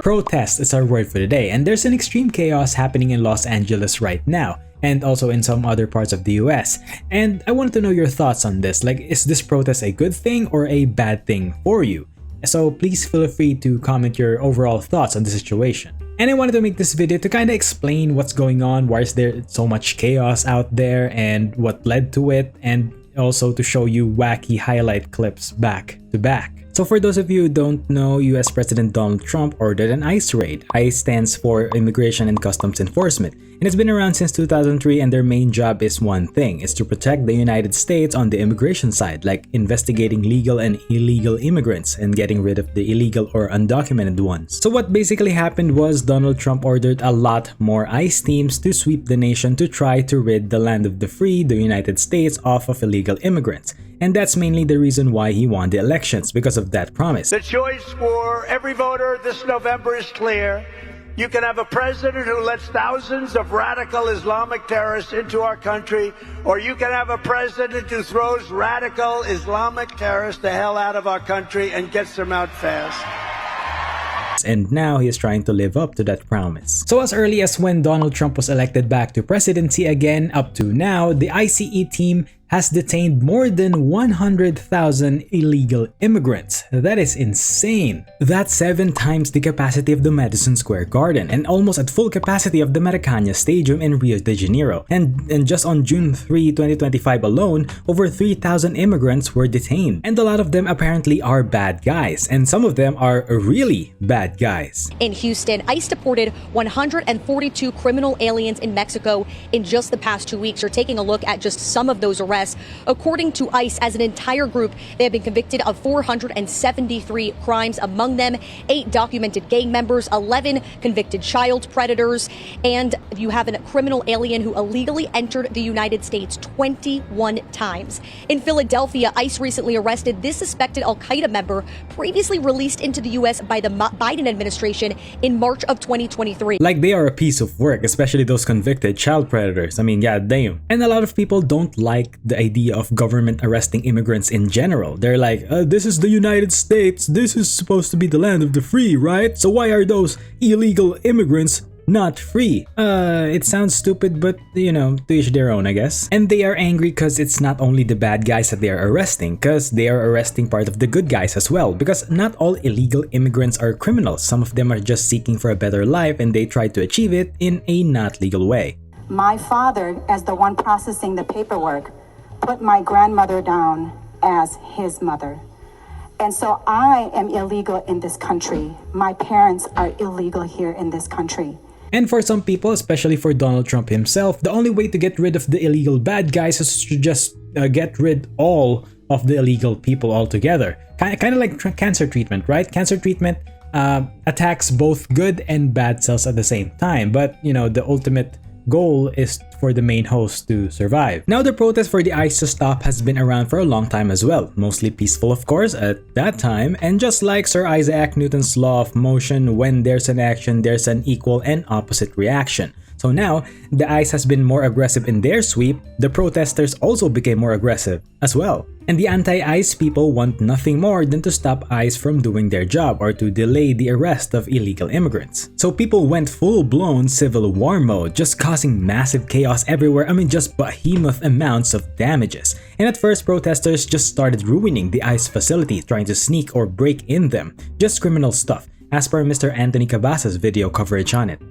Protest is our word for the day, and there's an extreme chaos happening in Los Angeles right now, and also in some other parts of the US. And I wanted to know your thoughts on this. Like, is this protest a good thing or a bad thing for you? So please feel free to comment your overall thoughts on the situation. And I wanted to make this video to kind of explain what's going on, why is there so much chaos out there, and what led to it, and also to show you wacky highlight clips back to back. So for those of you who don't know, US President Donald Trump ordered an ICE raid. ICE stands for Immigration and Customs Enforcement, and it's been around since 2003, and their main job is one thing: is to protect the United States on the immigration side, like investigating legal and illegal immigrants and getting rid of the illegal or undocumented ones. So what basically happened was Donald Trump ordered a lot more ICE teams to sweep the nation to try to rid the land of the free, the United States, off of illegal immigrants. And that's mainly the reason why he won the elections, because of that promise. The choice for every voter this November is clear. You can have a president who lets thousands of radical Islamic terrorists into our country, or you can have a president who throws radical Islamic terrorists the hell out of our country and gets them out fast. And now he is trying to live up to that promise. So as early as when Donald Trump was elected back to presidency again, up to now, the ICE team has detained more than 100,000 illegal immigrants. That is insane. That's 7 times the capacity of the Madison Square Garden and almost at full capacity of the Maracana Stadium in Rio de Janeiro. And just on June 3, 2025 alone, over 3,000 immigrants were detained. And a lot of them apparently are bad guys, and some of them are really bad guys. In Houston, ICE deported 142 criminal aliens in Mexico in just the past 2 weeks. You're taking a look at just some of those arrests. According to ICE, as an entire group, they have been convicted of 473 crimes, among them 8 documented gang members, 11 convicted child predators, and you have a criminal alien who illegally entered the United States 21 times. In Philadelphia, ICE recently arrested this suspected Al-Qaeda member, previously released into the U.S. by the Biden administration in March of 2023. Like, they are a piece of work, especially those convicted child predators. I mean, yeah, damn. And a lot of people don't like the idea of government arresting immigrants in general. They're like, this is the United States, this is supposed to be the land of the free, right? So why are those illegal immigrants not free? It sounds stupid, but you know, to each their own, I guess. And they are angry because it's not only the bad guys that they are arresting, because they are arresting part of the good guys as well, because not all illegal immigrants are criminals. Some of them are just seeking for a better life, and they try to achieve it in a not legal way. My father, as the one processing the paperwork, put my grandmother down as his mother. And so I am illegal in this country. My parents are illegal here in this country. And for some people, especially for Donald Trump himself, the only way to get rid of the illegal bad guys is to just get rid all of the illegal people altogether. Kind of like cancer treatment, right? Cancer treatment attacks both good and bad cells at the same time. But, you know, the ultimate goal is for the main host to survive. Now, the protest for the ICE to stop has been around for a long time as well, mostly peaceful of course at that time, and just like Sir Isaac Newton's law of motion, when there's an action, there's an equal and opposite reaction. So now, the ICE has been more aggressive in their sweep, the protesters also became more aggressive as well. And the anti-ICE people want nothing more than to stop ICE from doing their job or to delay the arrest of illegal immigrants. So people went full-blown civil war mode, just causing massive chaos everywhere. I mean, just behemoth amounts of damages. And at first, protesters just started ruining the ICE facility, trying to sneak or break in them. Just criminal stuff, as per Mr. Anthony Cabas's video coverage on it.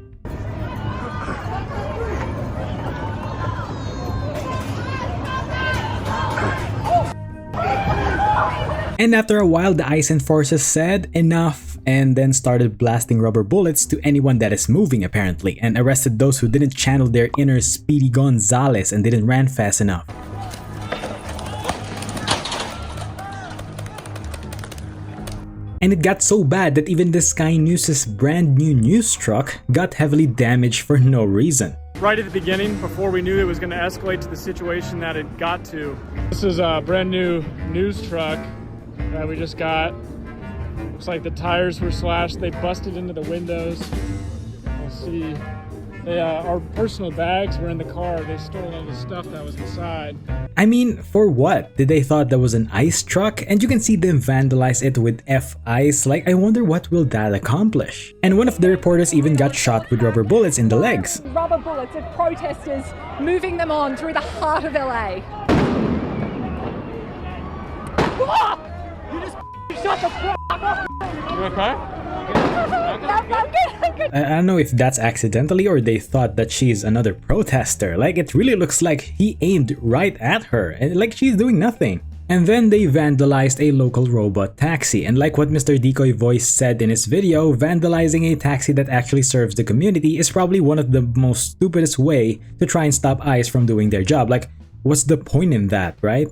And after a while, the ICE enforcers said enough and then started blasting rubber bullets to anyone that is moving apparently, and arrested those who didn't channel their inner Speedy Gonzales and didn't run fast enough. And it got so bad that even the Sky News' brand new news truck got heavily damaged for no reason. Right at the beginning, before we knew it was going to escalate to the situation that it got to. This is a brand new news truck that we just got. Looks like the tires were slashed. They busted into the windows. You'll see our personal bags were in the car. They stole all the stuff that was inside. I mean, for what? Did they thought that was an ice truck? And you can see them vandalize it with F-ice, like I wonder what will that accomplish? And one of the reporters even got shot with rubber bullets in the legs. Rubber bullets of protesters moving them on through the heart of LA. You just shut the fuck up! You okay? I don't know if that's accidentally or they thought that she's another protester. Like, it really looks like he aimed right at her and like she's doing nothing. And then they vandalized a local robot taxi, and like what Mr. Decoy Voice said in his video, vandalizing a taxi that actually serves the community is probably one of the most stupidest way to try and stop ICE from doing their job. Like, what's the point in that, right?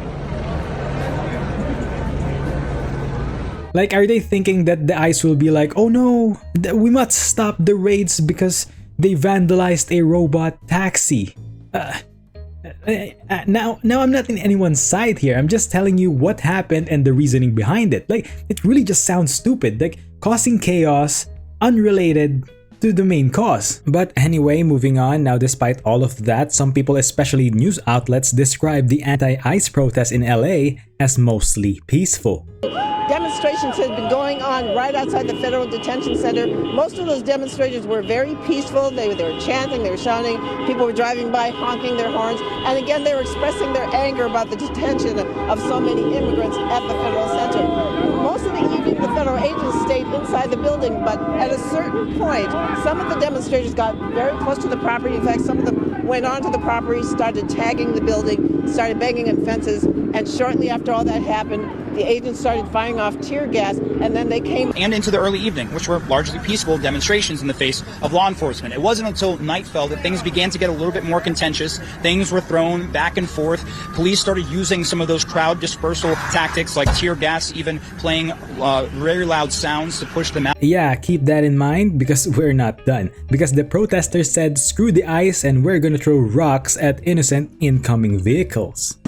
Like, are they thinking that the ICE will be like, oh no, we must stop the raids because they vandalized a robot taxi? Now I'm not in anyone's side here. I'm just telling you what happened and the reasoning behind it. Like, it really just sounds stupid, like causing chaos unrelated to the main cause. But anyway, moving on. Now, despite all of that, some people, especially news outlets, describe the anti-ICE protests in LA as mostly peaceful. Demonstrations had been going on right outside the Federal Detention Center. Most of those demonstrators were very peaceful. They were chanting, they were shouting. People were driving by honking their horns. And again, they were expressing their anger about the detention of so many immigrants at the Federal Center. Most of the evening, the federal agents stayed inside the building, but at a certain point, some of the demonstrators got very close to the property. In fact, some of them went onto the property, started tagging the building, started banging at fences, and shortly after all that happened, the agents started firing off tear gas, and then they came and into the early evening, which were largely peaceful demonstrations in the face of law enforcement. It wasn't until night fell that things began to get a little bit more contentious. Things were thrown back and forth. Police started using some of those crowd dispersal tactics like tear gas, even playing very loud sounds to push them out. Yeah, keep that in mind because we're not done. Because the protesters said screw the ICE and we're gonna throw rocks at innocent incoming vehicles.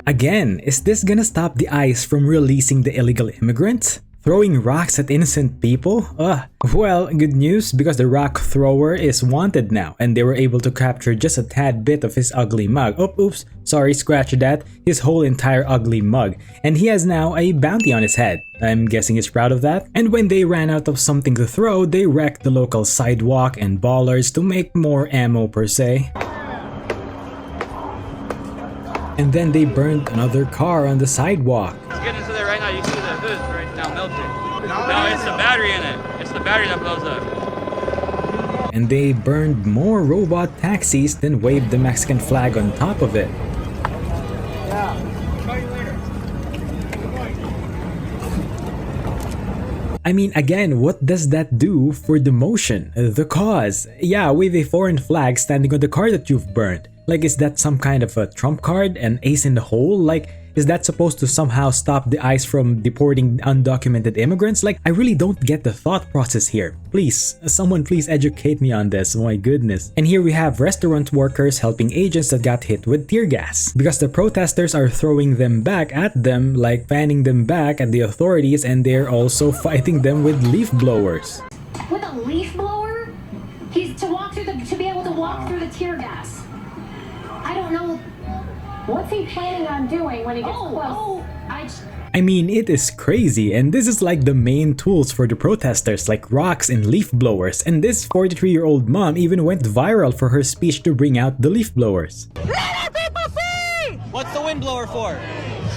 Again, is this gonna stop the ICE from releasing the illegal immigrants? Throwing rocks at innocent people? Well, good news because the rock thrower is wanted now and they were able to capture just a tad bit of his ugly mug. Oops, sorry, scratch that. His whole entire ugly mug. And he has now a bounty on his head. I'm guessing he's proud of that. And when they ran out of something to throw, they wrecked the local sidewalk and ballers to make more ammo per se. And then they burned another car on the sidewalk. Let's get into there right now. You see the hood right now melted. No, it's the battery in it. It's the battery that blows up. And they burned more robot taxis, then waved the Mexican flag on top of it. I mean, again, what does that do for the motion, the cause? Yeah, wave a foreign flag standing on the car that you've burned. Like, is that some kind of a trump card, an ace in the hole? Like, is that supposed to somehow stop the ICE from deporting undocumented immigrants? Like, I really don't get the thought process here. Please, someone please educate me on this, oh my goodness. And here we have restaurant workers helping agents that got hit with tear gas. Because the protesters are throwing them back at them, like fanning them back at the authorities, and they're also fighting them with leaf blowers. With a leaf blower? He's to be able to walk through the tear gas. I don't know. What's he planning on doing when he gets close? I mean, it is crazy, and this is like the main tools for the protesters, like rocks and leaf blowers, and this 43-year-old mom even went viral for her speech to bring out the leaf blowers. Let our people see! What's the wind blower for?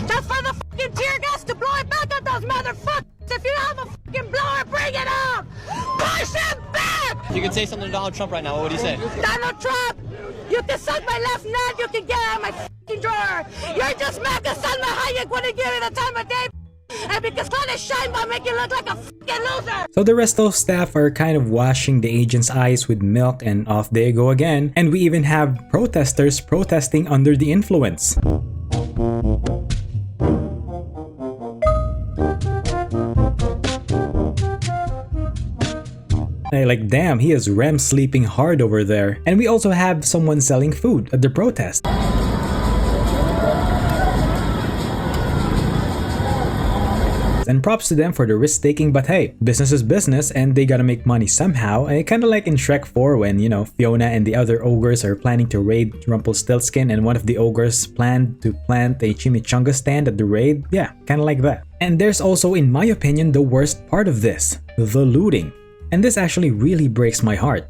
Just for the fucking tear gas to blow it back at those motherfuckers! If you have a fucking blower, bring it up! Push him back! You could say something to Donald Trump right now, what would you say? Donald Trump! You can suck my left nut, you can get out of my fucking drawer! You're just mad because Salma Hayek wouldn't give you the time of day, and because Claudia Sheinbaum make you look like a fucking loser! So the rest of staff are kind of washing the agent's eyes with milk and off they go again. And we even have protesters protesting under the influence. Like, damn, he is REM sleeping hard over there. And we also have someone selling food at the protest. And props to them for the risk taking, but hey, business is business and they gotta make money somehow. Kind of like in Shrek 4 when, you know, Fiona and the other ogres are planning to raid Rumpelstiltskin and one of the ogres planned to plant a chimichanga stand at the raid. Yeah, kind of like that. And there's also, in my opinion, the worst part of this, the looting. And this actually really breaks my heart.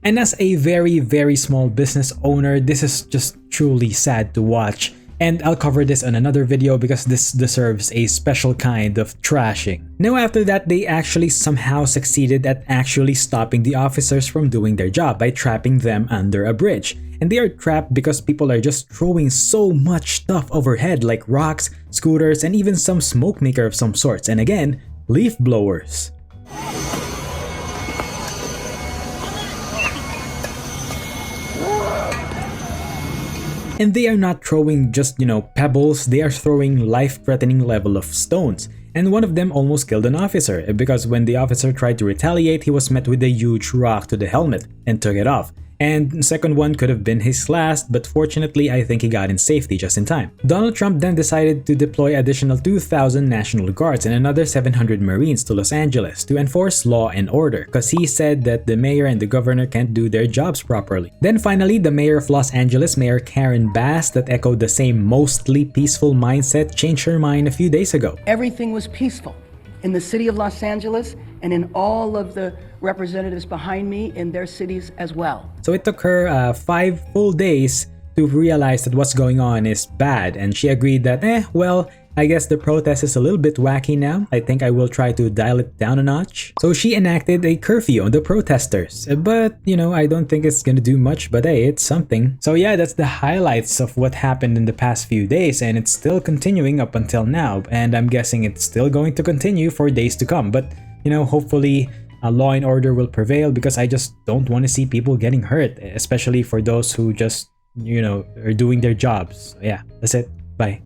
And as a very small business owner, this is just truly sad to watch. And I'll cover this in another video because this deserves a special kind of trashing. Now after that, they actually somehow succeeded at actually stopping the officers from doing their job by trapping them under a bridge. And they are trapped because people are just throwing so much stuff overhead like rocks, scooters, and even some smoke maker of some sorts. And again, leaf blowers. And they are not throwing just, you know, pebbles, they are throwing life-threatening level of stones. And one of them almost killed an officer, because when the officer tried to retaliate, he was met with a huge rock to the helmet and took it off. And the second one could have been his last, but fortunately I think he got in safety just in time. Donald Trump then decided to deploy additional 2,000 National Guards and another 700 Marines to Los Angeles to enforce law and order, because he said that the mayor and the governor can't do their jobs properly. Then finally, the mayor of Los Angeles, Mayor Karen Bass, that echoed the same mostly peaceful mindset, changed her mind a few days ago. Everything was peaceful in the city of Los Angeles and in all of the representatives behind me in their cities as well. So it took her 5 full days to realize that what's going on is bad, and she agreed that, well, I guess the protest is a little bit wacky now. I think I will try to dial it down a notch. So she enacted a curfew on the protesters, but you know, I don't think it's gonna do much, but hey, it's something. So yeah, that's the highlights of what happened in the past few days, and it's still continuing up until now, and I'm guessing it's still going to continue for days to come. But you know, hopefully law and order will prevail, because I just don't want to see people getting hurt, especially for those who just, you know, are doing their jobs. So yeah, that's it. Bye.